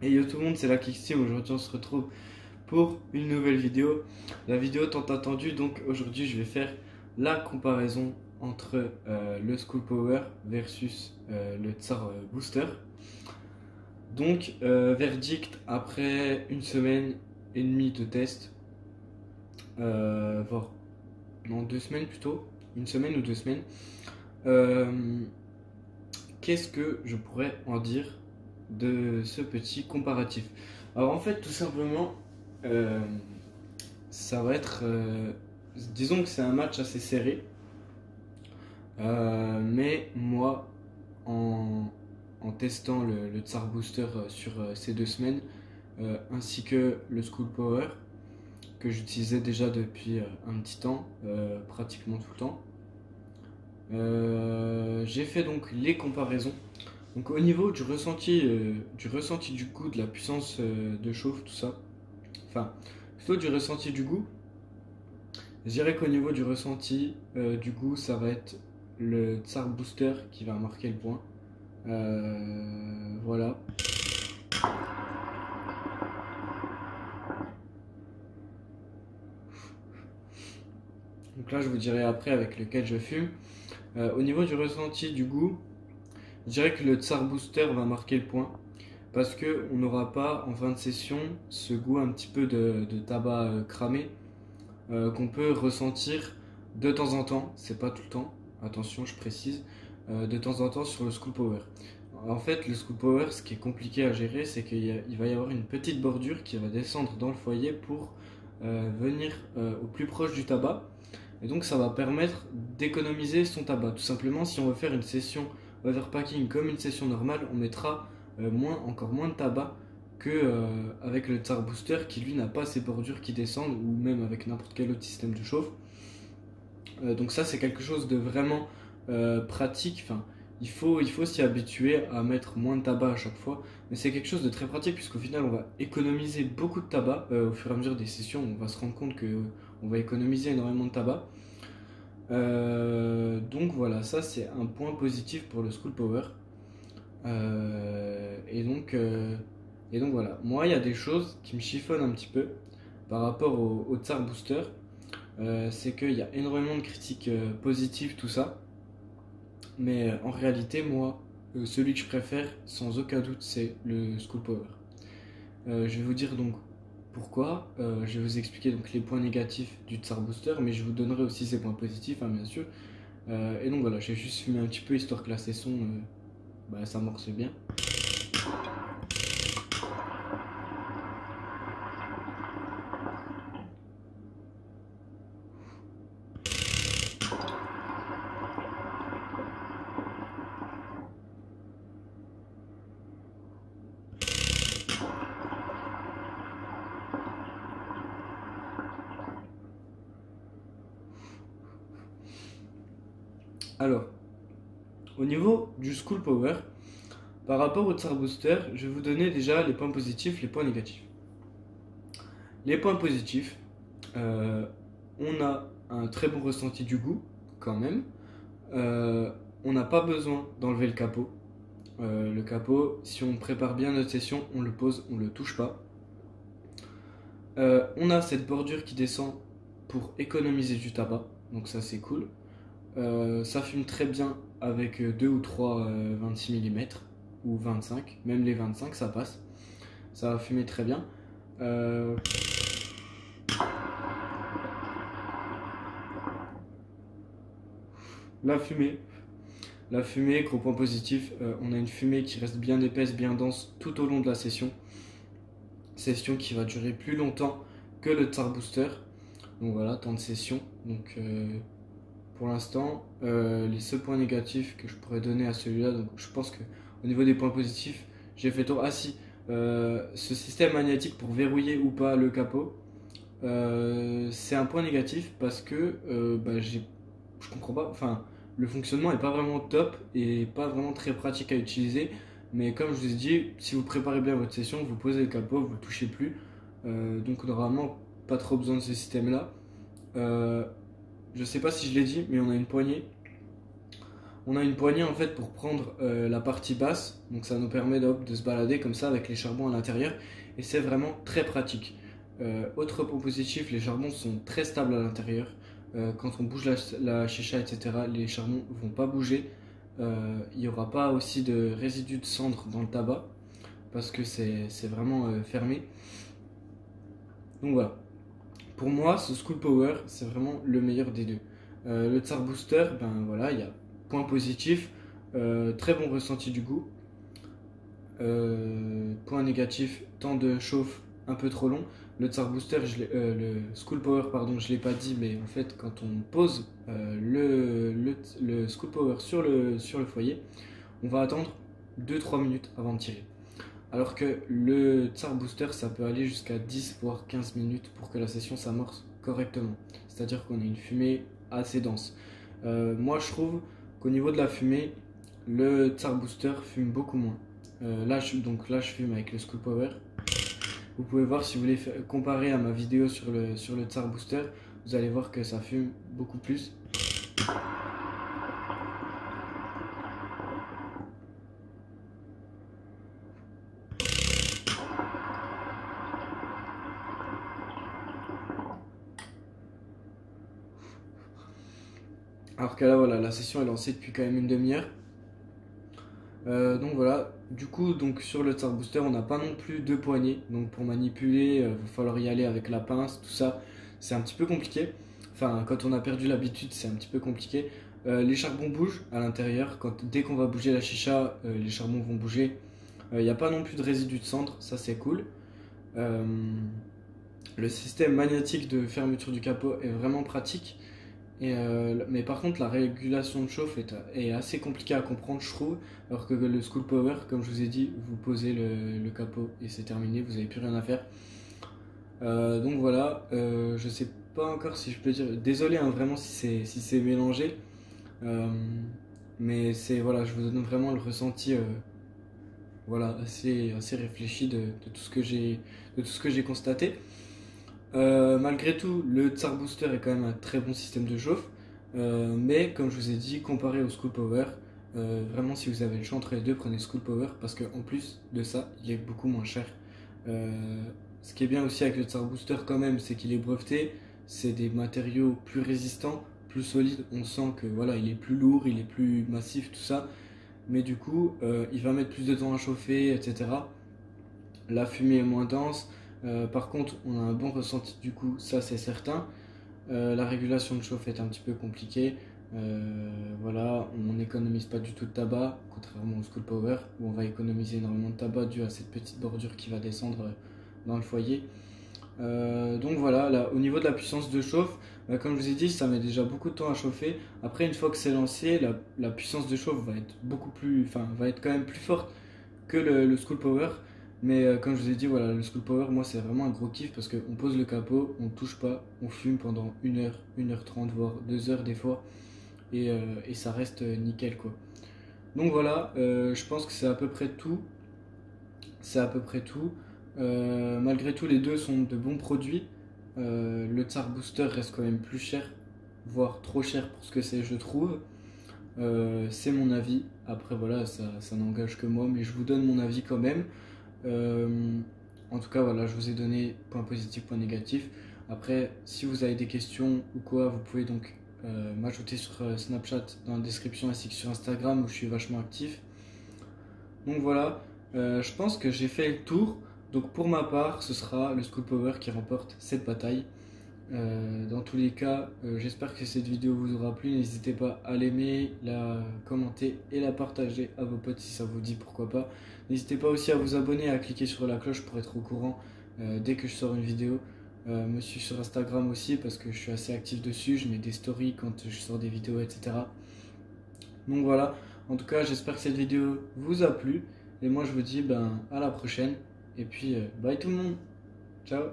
Et yo tout le monde, c'est la Kixteam. Aujourd'hui on se retrouve pour une nouvelle vidéo. La vidéo tant attendue, donc aujourd'hui je vais faire la comparaison entre le School Power versus le Tsar Booster. Donc verdict après une semaine et demie de test, voire non 2 semaines plutôt, une semaine ou 2 semaines. Qu'est-ce que je pourrais en dire de ce petit comparatif? Alors en fait tout simplement ça va être disons que c'est un match assez serré, mais moi en testant le Tsar Booster sur ces 2 semaines, ainsi que le School Power que j'utilisais déjà depuis un petit temps, pratiquement tout le temps, j'ai fait donc les comparaisons. Donc au niveau du ressenti du goût, de la puissance de chauffe, tout ça, enfin plutôt du ressenti du goût, je dirais qu'au niveau du ressenti du goût, ça va être le Tsar Booster qui va marquer le point. Voilà. Donc là je vous dirai après avec lequel je fume. Au niveau du ressenti du goût, je dirais que le Tsar Booster va marquer le point parce qu'on n'aura pas en fin de session ce goût un petit peu de tabac cramé qu'on peut ressentir de temps en temps, c'est pas tout le temps, attention je précise, de temps en temps sur le School Power. En fait le School Power, ce qui est compliqué à gérer, c'est qu'il va y avoir une petite bordure qui va descendre dans le foyer pour venir au plus proche du tabac. Et donc ça va permettre d'économiser son tabac. Tout simplement, si on veut faire une session overpacking comme une session normale, on mettra encore moins de tabac que avec le Tsar Booster qui lui n'a pas ces bordures qui descendent, ou même avec n'importe quel autre système de chauffe. Donc ça c'est quelque chose de vraiment pratique. Enfin, il faut s'y habituer à mettre moins de tabac à chaque fois, mais c'est quelque chose de très pratique puisqu'au final on va économiser beaucoup de tabac au fur et à mesure des sessions. On va se rendre compte que on va économiser énormément de tabac. Donc voilà, ça c'est un point positif pour le School Power. Et donc voilà, moi il y a des choses qui me chiffonnent un petit peu par rapport au Tsar Booster. C'est qu'il y a énormément de critiques positives, tout ça. Mais en réalité, moi, celui que je préfère, sans aucun doute, c'est le School Power. Je vais vous dire donc pourquoi. Je vais vous expliquer donc les points négatifs du Tsar Booster, mais je vous donnerai aussi ses points positifs, hein, bien sûr. Et donc voilà, j'ai juste fumé un petit peu histoire que la session s'amorce bien. Alors, au niveau du School Power, par rapport au Tsar Booster, je vais vous donner déjà les points positifs, les points négatifs. Les points positifs, on a un très bon ressenti du goût, quand même. On n'a pas besoin d'enlever le capot. Le capot, si on prépare bien notre session, on le pose, on ne le touche pas. On a cette bordure qui descend pour économiser du tabac, donc ça c'est cool. Ça fume très bien avec 2 ou 3 26 mm ou 25, même les 25 ça passe. Ça va fumer très bien. La fumée, gros point positif, on a une fumée qui reste bien épaisse, bien dense tout au long de la session. Session qui va durer plus longtemps que le Tsar Booster. Donc voilà, temps de session. Donc pour l'instant, les seuls points négatifs que je pourrais donner à celui-là, donc je pense que au niveau des points positifs, j'ai fait tour. Ah si, ce système magnétique pour verrouiller ou pas le capot, c'est un point négatif parce que je comprends pas. Enfin, le fonctionnement est pas vraiment top et pas vraiment très pratique à utiliser. Mais comme je vous ai dit, si vous préparez bien votre session, vous posez le capot, vous ne le touchez plus. Donc normalement, pas trop besoin de ce système-là. Je sais pas si je l'ai dit, mais on a une poignée On a une poignée en fait pour prendre la partie basse, donc ça nous permet de se balader comme ça avec les charbons à l'intérieur et c'est vraiment très pratique. Autre point positif, les charbons sont très stables à l'intérieur. Quand on bouge la chicha, etc., les charbons vont pas bouger. Il n'y aura pas aussi de résidus de cendre dans le tabac parce que c'est vraiment fermé. Donc voilà. Pour moi, ce School Power, c'est vraiment le meilleur des deux. Le Tsar Booster, ben voilà, il y a point positif, très bon ressenti du goût. Point négatif, temps de chauffe un peu trop long. Le Tsar Booster, le School Power, pardon, je ne l'ai pas dit, mais en fait, quand on pose le School Power sur le foyer, on va attendre 2-3 minutes avant de tirer. Alors que le Tsar Booster, ça peut aller jusqu'à 10 voire 15 minutes pour que la session s'amorce correctement. C'est-à-dire qu'on a une fumée assez dense. Moi, je trouve qu'au niveau de la fumée, le Tsar Booster fume beaucoup moins. Là, je fume avec le School Power. Vous pouvez voir si vous voulez comparer à ma vidéo sur le Tsar Booster, vous allez voir que ça fume beaucoup plus. Alors que là, voilà, la session est lancée depuis quand même une demi-heure. Donc voilà, du coup, donc sur le Tsar Booster, on n'a pas non plus deux poignées. Donc pour manipuler, il va falloir y aller avec la pince, tout ça. C'est un petit peu compliqué. Enfin, quand on a perdu l'habitude, c'est un petit peu compliqué. Les charbons bougent à l'intérieur. Dès qu'on va bouger la chicha, les charbons vont bouger. Il n'y a pas non plus de résidus de cendre, ça c'est cool. Le système magnétique de fermeture du capot est vraiment pratique. Mais par contre, la régulation de chauffe est assez compliquée à comprendre, je trouve. Alors que le School Power, comme je vous ai dit, vous posez le capot et c'est terminé, vous n'avez plus rien à faire. Donc voilà, je sais pas encore si je peux dire. Désolé hein, vraiment si c'est mélangé. Mais voilà, je vous donne vraiment le ressenti voilà, assez réfléchi de tout ce que j'ai constaté. Malgré tout, le Tsar Booster est quand même un très bon système de chauffe. Mais comme je vous ai dit, comparé au School Power, vraiment si vous avez le choix entre les deux, prenez School Power parce qu'en plus de ça, il est beaucoup moins cher. Ce qui est bien aussi avec le Tsar Booster quand même, c'est qu'il est breveté, c'est des matériaux plus résistants, plus solides. On sent que voilà, il est plus lourd, il est plus massif, tout ça. Mais du coup, il va mettre plus de temps à chauffer, etc. La fumée est moins dense. Par contre, on a un bon ressenti du coup, ça c'est certain. La régulation de chauffe est un petit peu compliquée. Voilà, on n'économise pas du tout de tabac, contrairement au School Power, où on va économiser énormément de tabac dû à cette petite bordure qui va descendre dans le foyer. Donc voilà, là, au niveau de la puissance de chauffe, comme je vous ai dit, ça met déjà beaucoup de temps à chauffer. Après, une fois que c'est lancé, la puissance de chauffe va être va être quand même plus forte que le School Power. Mais comme je vous ai dit, voilà, le School Power, moi c'est vraiment un gros kiff parce qu'on pose le capot, on ne touche pas, on fume pendant 1h, 1h30, voire 2h des fois, et ça reste nickel quoi. Donc voilà, je pense que c'est à peu près tout. C'est à peu près tout. Malgré tout, les deux sont de bons produits. Le Tsar Booster reste quand même plus cher, voire trop cher pour ce que c'est, je trouve. C'est mon avis. Après, voilà, ça n'engage que moi, mais je vous donne mon avis quand même. En tout cas, voilà, je vous ai donné point positif, point négatif. Après, si vous avez des questions ou quoi, vous pouvez donc m'ajouter sur Snapchat dans la description ainsi que sur Instagram où je suis vachement actif. Donc voilà, je pense que j'ai fait le tour. Donc pour ma part, ce sera le School Power qui remporte cette bataille. Dans tous les cas, j'espère que cette vidéo vous aura plu. N'hésitez pas à l'aimer, la commenter et la partager à vos potes si ça vous dit, pourquoi pas. N'hésitez pas aussi à vous abonner et à cliquer sur la cloche pour être au courant dès que je sors une vidéo. Me suivre sur Instagram aussi parce que je suis assez actif dessus. Je mets des stories quand je sors des vidéos, etc. Donc voilà, en tout cas j'espère que cette vidéo vous a plu. Et moi je vous dis à la prochaine. Et puis bye tout le monde. Ciao.